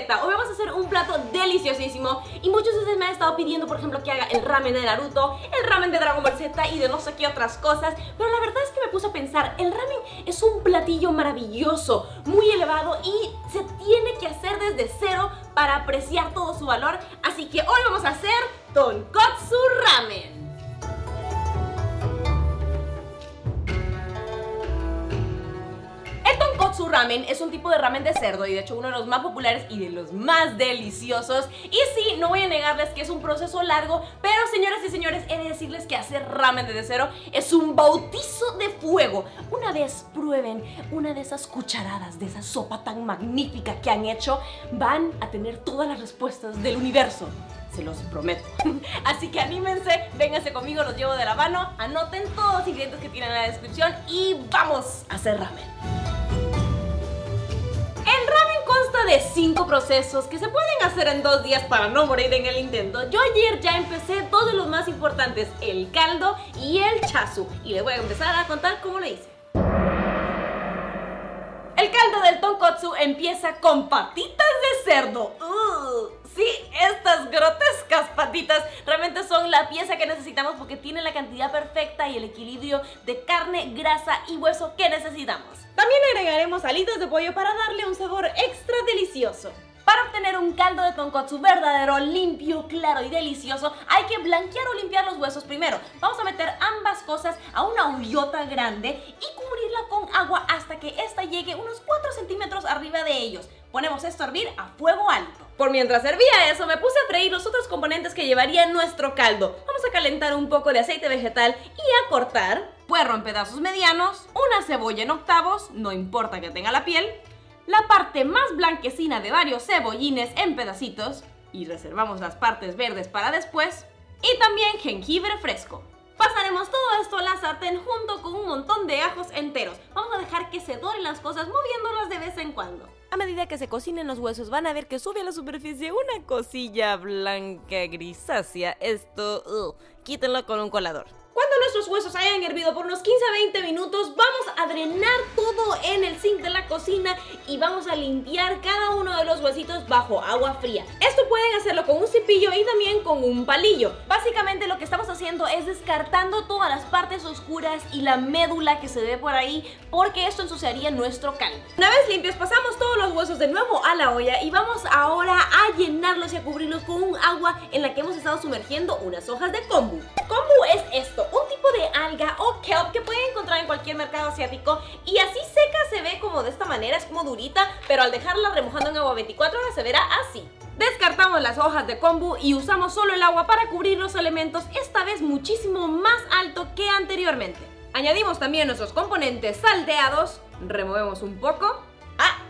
Vegeta. Hoy vamos a hacer un plato deliciosísimo y muchos de ustedes me han estado pidiendo, por ejemplo, que haga el ramen de Naruto, el ramen de Dragon Ball Z y de no sé qué otras cosas. Pero la verdad es que me puse a pensar, el ramen es un platillo maravilloso, muy elevado y se tiene que hacer desde cero para apreciar todo su valor. Así que hoy vamos a hacer Tonkotsu Ramen. Tonkotsu ramen es un tipo de ramen de cerdo y de hecho uno de los más populares y de los más deliciosos. Y sí, no voy a negarles que es un proceso largo, pero señoras y señores, he de decirles que hacer ramen desde cero es un bautizo de fuego. Una vez prueben una de esas cucharadas de esa sopa tan magnífica que han hecho, van a tener todas las respuestas del universo. Se los prometo. Así que anímense, vénganse conmigo, los llevo de la mano, anoten todos los ingredientes que tienen en la descripción y vamos a hacer ramen. El ramen consta de 5 procesos que se pueden hacer en 2 días para no morir en el intento. Yo ayer ya empecé 2 de los más importantes, el caldo y el chasu, y les voy a empezar a contar cómo lo hice. El caldo del tonkotsu empieza con patitas de cerdo. Sí, estas grotescas patitas realmente son la pieza que necesitamos porque tienen la cantidad perfecta y el equilibrio de carne, grasa y hueso que necesitamos. También agregaremos alitas de pollo para darle un sabor extra delicioso. Para obtener un caldo de tonkotsu verdadero, limpio, claro y delicioso, hay que blanquear o limpiar los huesos primero. Vamos a meter ambas cosas a una ollota grande y cubrirla con agua hasta que esta llegue unos 4 centímetros arriba de ellos. Ponemos esto a hervir a fuego alto. Por mientras hervía eso, me puse a freír los otros componentes que llevaría nuestro caldo. Vamos a calentar un poco de aceite vegetal y a cortar puerro en pedazos medianos, una cebolla en octavos, no importa que tenga la piel, la parte más blanquecina de varios cebollines en pedacitos, y reservamos las partes verdes para después, y también jengibre fresco. Pasaremos todo esto a la sartén junto con un montón de ajos enteros. Vamos a dejar que se doren las cosas moviéndolas de vez en cuando. A medida que se cocinen los huesos van a ver que sube a la superficie una cosilla blanca grisácea. Esto, quítenlo con un colador. Cuando nuestros huesos hayan hervido por unos 15 a 20 minutos, vamos a drenar todo en el zinc de la cocina y vamos a limpiar cada uno de los huesitos bajo agua fría. Esto pueden hacerlo con un cepillo y también con un palillo. Básicamente lo que estamos haciendo es descartando todas las partes oscuras y la médula que se ve por ahí, porque esto ensuciaría nuestro caldo. Una vez limpios, pasamos todos los huesos de nuevo a la olla y vamos ahora a llenarlos y a cubrirlos con un agua en la que hemos estado sumergiendo unas hojas de kombu. Kombu es esto, un tipo de alga o kelp que pueden encontrar en cualquier mercado asiático y así seca se ve como de esta manera, es como durita, pero al dejarla remojando en agua 24 horas se verá así. Descartamos las hojas de kombu y usamos solo el agua para cubrir los elementos, esta vez muchísimo más alto que anteriormente. Añadimos también nuestros componentes salteados, removemos un poco.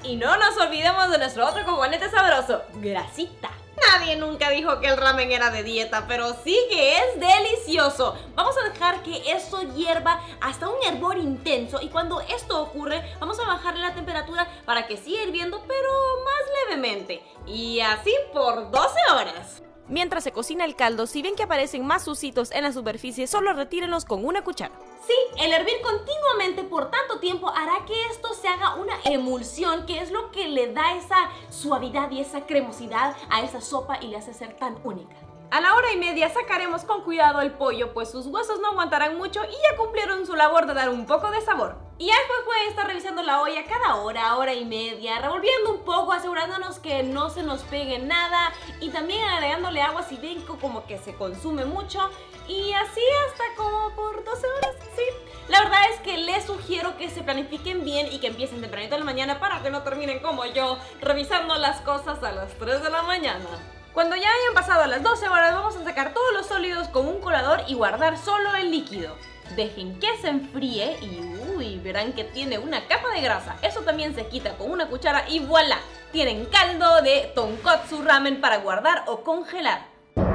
Y no nos olvidemos de nuestro otro componente sabroso, grasita. Nadie nunca dijo que el ramen era de dieta, pero sí que es delicioso. Vamos a dejar que esto hierva hasta un hervor intenso y cuando esto ocurre vamos a bajarle la temperatura para que siga hirviendo, pero más levemente. Y así por 12 horas. Mientras se cocina el caldo, si ven que aparecen más sucitos en la superficie, solo retírenlos con una cuchara. Sí, el hervir continuamente por tanto tiempo hará que esto se haga una emulsión, que es lo que le da esa suavidad y esa cremosidad a esa sopa y le hace ser tan única. A la hora y media sacaremos con cuidado el pollo, pues sus huesos no aguantarán mucho y ya cumplieron su labor de dar un poco de sabor. Y ya después pueden estar revisando la olla cada hora, hora y media, revolviendo un poco, asegurándonos que no se nos pegue nada y también agregándole agua si ven como que se consume mucho y así hasta como por 12 horas, sí. La verdad es que les sugiero que se planifiquen bien y que empiecen tempranito en la mañana para que no terminen como yo, revisando las cosas a las 3 de la mañana. Cuando ya hayan pasado las 12 horas vamos a sacar todos los sólidos con un colador y guardar solo el líquido. Dejen que se enfríe y verán que tiene una capa de grasa. Eso también se quita con una cuchara y ¡voilá! Tienen caldo de tonkotsu ramen para guardar o congelar. Como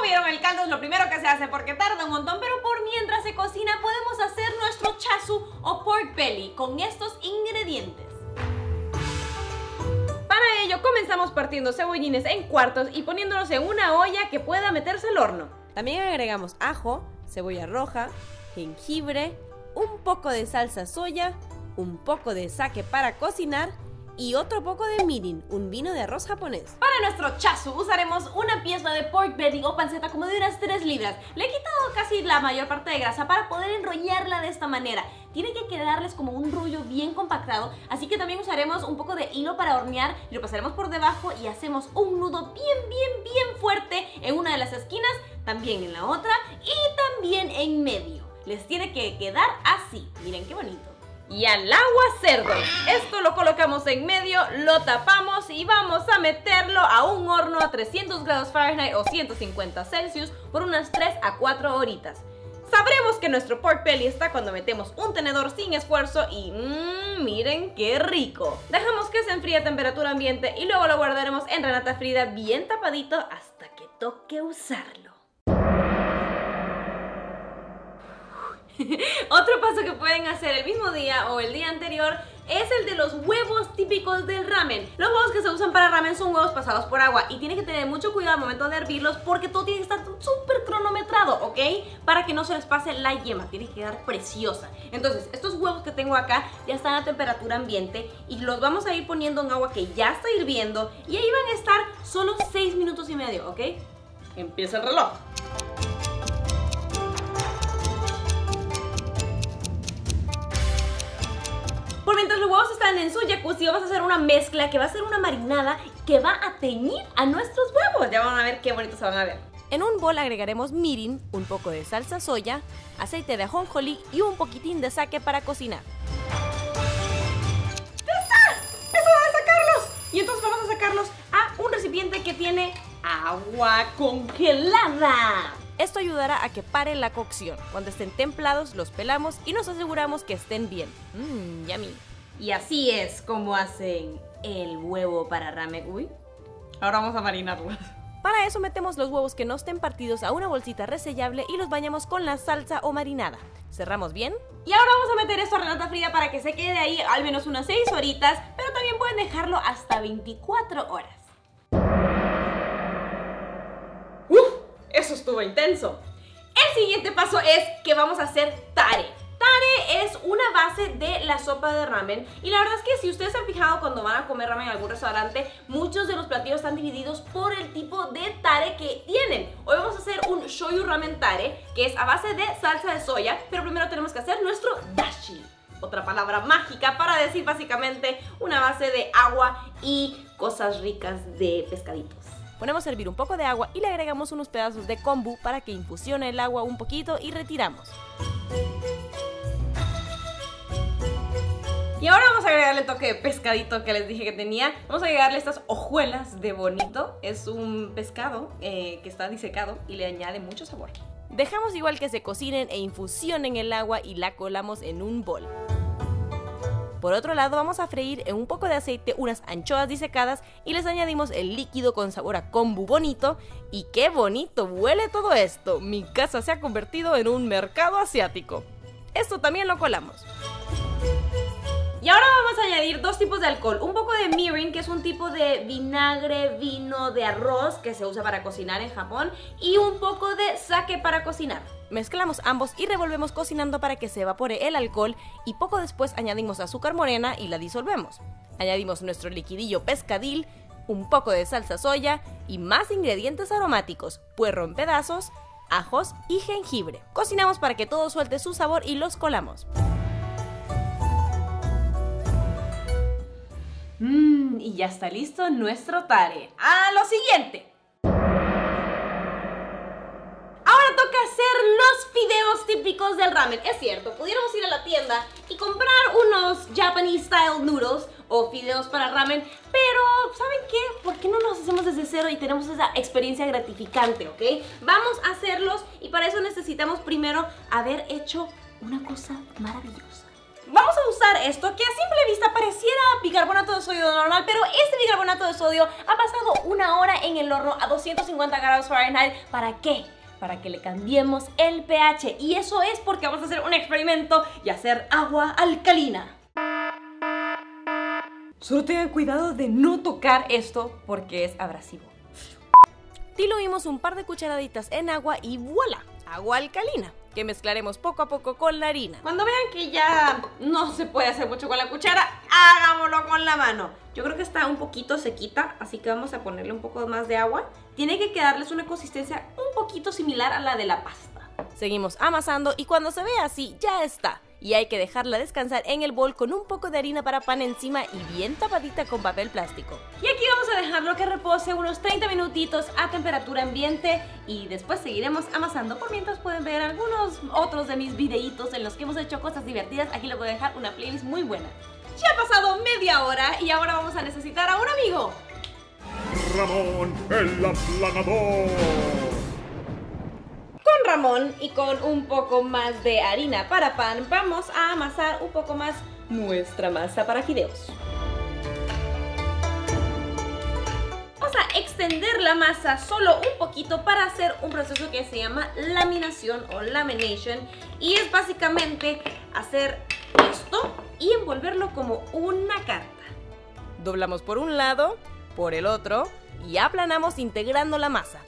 vieron, el caldo es lo primero que se hace porque tarda un montón, pero por mientras se cocina podemos hacer nuestro chasu o pork belly con estos ingredientes. Para ello comenzamos partiendo cebollines en cuartos y poniéndolos en una olla que pueda meterse al horno. También agregamos ajo, cebolla roja, jengibre, un poco de salsa soya, un poco de sake para cocinar y otro poco de mirin, un vino de arroz japonés. Para nuestro chasu usaremos una pieza de pork belly o panceta como de unas 3 libras. Le he quitado casi la mayor parte de grasa para poder enrollarla de esta manera. Tiene que quedarles como un rollo bien compactado, así que también usaremos un poco de hilo para hornear, lo pasaremos por debajo y hacemos un nudo bien fuerte en una de las esquinas, también en la otra y también en medio. Les tiene que quedar así, miren qué bonito. Y al agua cerdo, esto lo colocamos en medio, lo tapamos y vamos a meterlo a un horno a 300 grados Fahrenheit o 150 Celsius por unas 3 a 4 horitas. Sabremos que nuestro pork belly está cuando metemos un tenedor sin esfuerzo y miren qué rico. Dejamos que se enfríe a temperatura ambiente y luego lo guardaremos en Renata Frida bien tapadito hasta que toque usarlo. Otro paso que pueden hacer el mismo día o el día anterior es el de los huevos típicos del ramen. Los huevos que se usan para ramen son huevos pasados por agua y tienen que tener mucho cuidado al momento de hervirlos porque todo tiene que estar súper cronometrado, ¿ok? Para que no se les pase la yema, tiene que quedar preciosa. Entonces, estos huevos que tengo acá ya están a temperatura ambiente y los vamos a ir poniendo en agua que ya está hirviendo y ahí van a estar solo 6 minutos y medio, ¿ok? Empieza el reloj. Por mientras los huevos están en su jacuzzi, vamos a hacer una mezcla que va a ser una marinada que va a teñir a nuestros huevos. Ya van a ver qué bonitos se van a ver. En un bol agregaremos mirin, un poco de salsa soya, aceite de ajonjolí y un poquitín de sake para cocinar. ¡Ya está! ¡Es hora de sacarlos! Y entonces vamos a sacarlos a un recipiente que tiene agua congelada. Esto ayudará a que pare la cocción. Cuando estén templados los pelamos y nos aseguramos que estén bien. Yummy. Y así es como hacen el huevo para ramen. Uy, ahora vamos a marinarlos. Para eso metemos los huevos que no estén partidos a una bolsita resellable y los bañamos con la salsa o marinada. Cerramos bien. Y ahora vamos a meter esto a Renata Frida para que se quede ahí al menos unas 6 horitas, pero también pueden dejarlo hasta 24 horas. Eso estuvo intenso. El siguiente paso es que vamos a hacer tare. Tare es una base de la sopa de ramen y la verdad es que si ustedes se han fijado cuando van a comer ramen en algún restaurante, muchos de los platillos están divididos por el tipo de tare que tienen. Hoy vamos a hacer un shoyu ramen tare, que es a base de salsa de soya, pero primero tenemos que hacer nuestro dashi. Otra palabra mágica para decir básicamente una base de agua y cosas ricas de pescaditos. Ponemos a hervir un poco de agua y le agregamos unos pedazos de kombu para que infusione el agua un poquito y retiramos. Y ahora vamos a agregarle el toque de pescadito que les dije que tenía. Vamos a agregarle estas hojuelas de bonito. Es un pescado que está disecado y le añade mucho sabor. Dejamos igual que se cocinen e infusionen el agua y la colamos en un bol. Por otro lado, vamos a freír en un poco de aceite unas anchoas disecadas y les añadimos el líquido con sabor a kombu bonito. ¡Y qué bonito huele todo esto! Mi casa se ha convertido en un mercado asiático. Esto también lo colamos. Y ahora vamos a añadir 2 tipos de alcohol. Un poco de mirin, que es un tipo de vinagre, vino de arroz que se usa para cocinar en Japón, y un poco de sake para cocinar. Mezclamos ambos y revolvemos cocinando para que se evapore el alcohol y poco después añadimos azúcar morena y la disolvemos. Añadimos nuestro liquidillo pescadil, un poco de salsa soya y más ingredientes aromáticos, puerro en pedazos, ajos y jengibre. Cocinamos para que todo suelte su sabor y los colamos. Y ya está listo nuestro tare. ¡A lo siguiente! Ahora toca hacer los fideos típicos del ramen. Es cierto, pudiéramos ir a la tienda y comprar unos Japanese style noodles o fideos para ramen, pero ¿saben qué? ¿Por qué no los hacemos desde cero y tenemos esa experiencia gratificante, ok? Vamos a hacerlos y para eso necesitamos primero haber hecho una cosa maravillosa. Vamos a usar esto que a simple vista pareciera bicarbonato de sodio normal, pero este bicarbonato de sodio ha pasado 1 hora en el horno a 250 grados Fahrenheit. ¿Para qué? Para que le cambiemos el pH. Y eso es porque vamos a hacer un experimento y hacer agua alcalina. Solo tengan cuidado de no tocar esto porque es abrasivo. Diluimos un par de cucharaditas en agua y ¡voilá! Agua alcalina. que mezclaremos poco a poco con la harina. Cuando vean que ya no se puede hacer mucho con la cuchara, hagámoslo con la mano. Yo creo que está un poquito sequita, así que vamos a ponerle un poco más de agua. Tiene que quedarles una consistencia un poquito similar a la de la pasta. Seguimos amasando y cuando se vea así, ya está. Y hay que dejarla descansar en el bol con un poco de harina para pan encima y bien tapadita con papel plástico. Y aquí vamos a dejarlo que repose unos 30 minutitos a temperatura ambiente y después seguiremos amasando. Por mientras pueden ver algunos otros de mis videitos en los que hemos hecho cosas divertidas. Aquí les voy a dejar una playlist muy buena. Ya ha pasado media hora y ahora vamos a necesitar a un amigo. Ramón, el aplanador. Con Ramón y con un poco más de harina para pan vamos a amasar un poco más nuestra masa para fideos. Vamos a extender la masa solo un poquito para hacer un proceso que se llama laminación o lamination y es básicamente hacer esto y envolverlo como una carta. Doblamos por un lado, por el otro y aplanamos integrando la masa.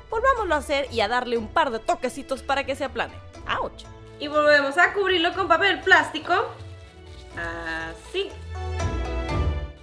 Volvámoslo a hacer y a darle un par de toquecitos para que se aplane. ¡Auch! Y volvemos a cubrirlo con papel plástico. Así.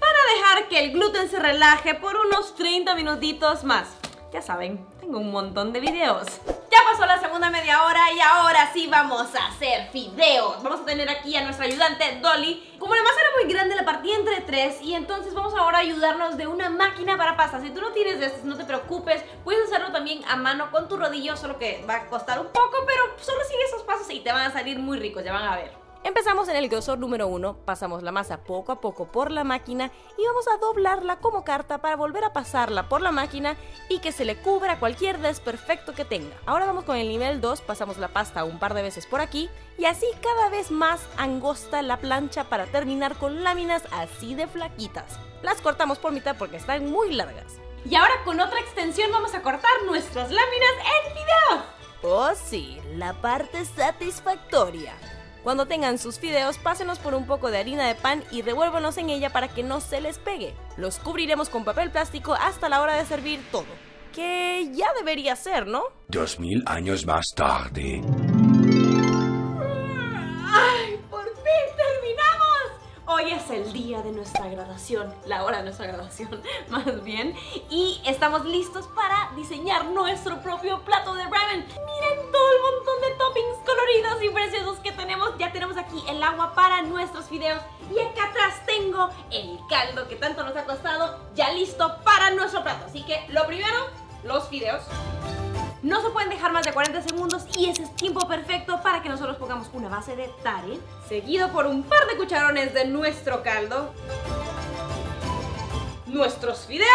Para dejar que el gluten se relaje por unos 30 minutitos más. Ya saben, tengo un montón de videos. Ya pasó la segunda media hora y ahora sí vamos a hacer fideos. Vamos a tener aquí a nuestra ayudante Dolly. Como la masa era muy grande, la partí entre 3 y entonces vamos ahora a ayudarnos de una máquina para pasta. Si tú no tienes de estas, no te preocupes. Puedes hacerlo también a mano con tu rodillo, solo que va a costar un poco, pero solo sigue esos pasos y te van a salir muy ricos, ya van a ver. Empezamos en el grosor número 1, pasamos la masa poco a poco por la máquina y vamos a doblarla como carta para volver a pasarla por la máquina y que se le cubra cualquier desperfecto que tenga. Ahora vamos con el nivel 2, pasamos la pasta un par de veces por aquí y así cada vez más angosta la plancha para terminar con láminas así de flaquitas. Las cortamos por mitad porque están muy largas. Y ahora con otra extensión vamos a cortar nuestras láminas en fideos. Oh sí, la parte satisfactoria. Cuando tengan sus fideos, pásenos por un poco de harina de pan y revuélvanos en ella para que no se les pegue. Los cubriremos con papel plástico hasta la hora de servir todo. Que ya debería ser, ¿no? 2000 años más tarde. ¡Ay, por fin terminamos! Hoy es el día de nuestra graduación, la hora de nuestra graduación, más bien. Y estamos listos para diseñar nuestro propio plato de ramen. Miren todo el montón de toppings coloridos y preciosos que tenemos. Ya tenemos aquí el agua para nuestros fideos. Y acá atrás tengo el caldo que tanto nos ha costado, ya listo para nuestro plato. Así que lo primero, los fideos. No se pueden dejar más de 40 segundos y ese es tiempo perfecto para que nosotros pongamos una base de tare, seguido por un par de cucharones de nuestro caldo, nuestros fideos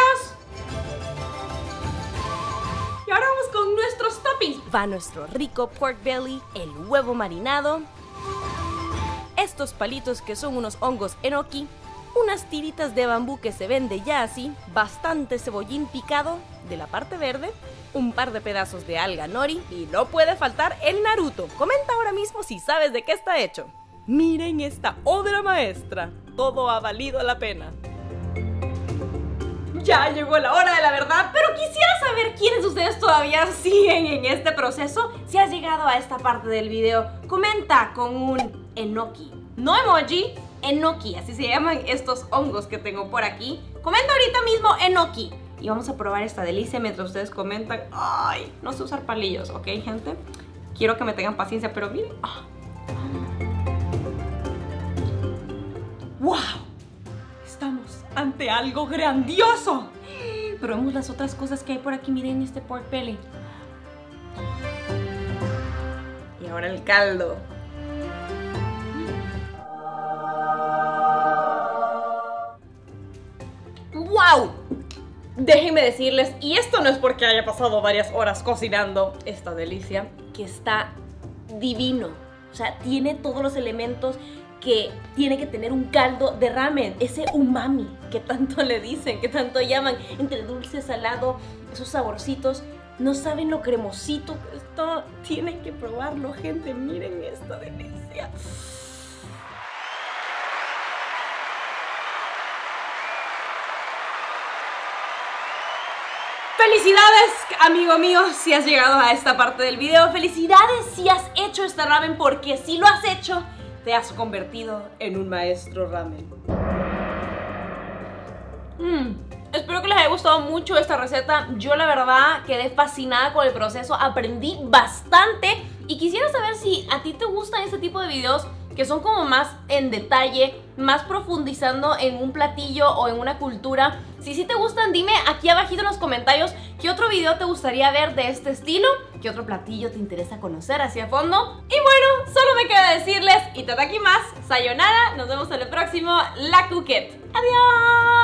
y ahora vamos con nuestros toppings. Va nuestro rico pork belly, el huevo marinado, estos palitos que son unos hongos enoki, unas tiritas de bambú que se vende ya así, bastante cebollín picado de la parte verde, un par de pedazos de alga nori y no puede faltar el Naruto. Comenta ahora mismo si sabes de qué está hecho. Miren esta obra maestra, todo ha valido la pena. Ya llegó la hora de la verdad, pero quisiera saber quiénes de ustedes todavía siguen en este proceso. Si has llegado a esta parte del video, comenta con un enoki, no emoji, enoki, así se llaman estos hongos que tengo por aquí. Comenta ahorita mismo enoki y vamos a probar esta delicia mientras ustedes comentan. Ay, no sé usar palillos, ¿ok, gente? Quiero que me tengan paciencia, pero miren. ¡Wow! Estamos ante algo grandioso. Probemos las otras cosas que hay por aquí. Miren este pork belly. Y ahora el caldo. ¡Wow! Déjenme decirles, y esto no es porque haya pasado varias horas cocinando esta delicia, que está divino. O sea, tiene todos los elementos que tiene que tener un caldo de ramen, ese umami que tanto le dicen, que tanto llaman, entre dulce, salado, esos saborcitos. No saben lo cremosito que está. Tienen que probarlo, gente. Miren esta delicia. felicidades, amigo mío, si has llegado a esta parte del video. Felicidades si has hecho este ramen, porque si lo has hecho, te has convertido en un maestro ramen. Espero que les haya gustado mucho esta receta. Yo la verdad quedé fascinada con el proceso, aprendí bastante y quisiera saber si a ti te gustan este tipo de videos que son como más en detalle, más profundizando en un platillo o en una cultura. Si sí te gustan, dime aquí abajito en los comentarios qué otro video te gustaría ver de este estilo, qué otro platillo te interesa conocer hacia fondo. Y bueno, solo me queda decirles itadakimasu, sayonara, nos vemos en el próximo Lakuket. ¡Adiós!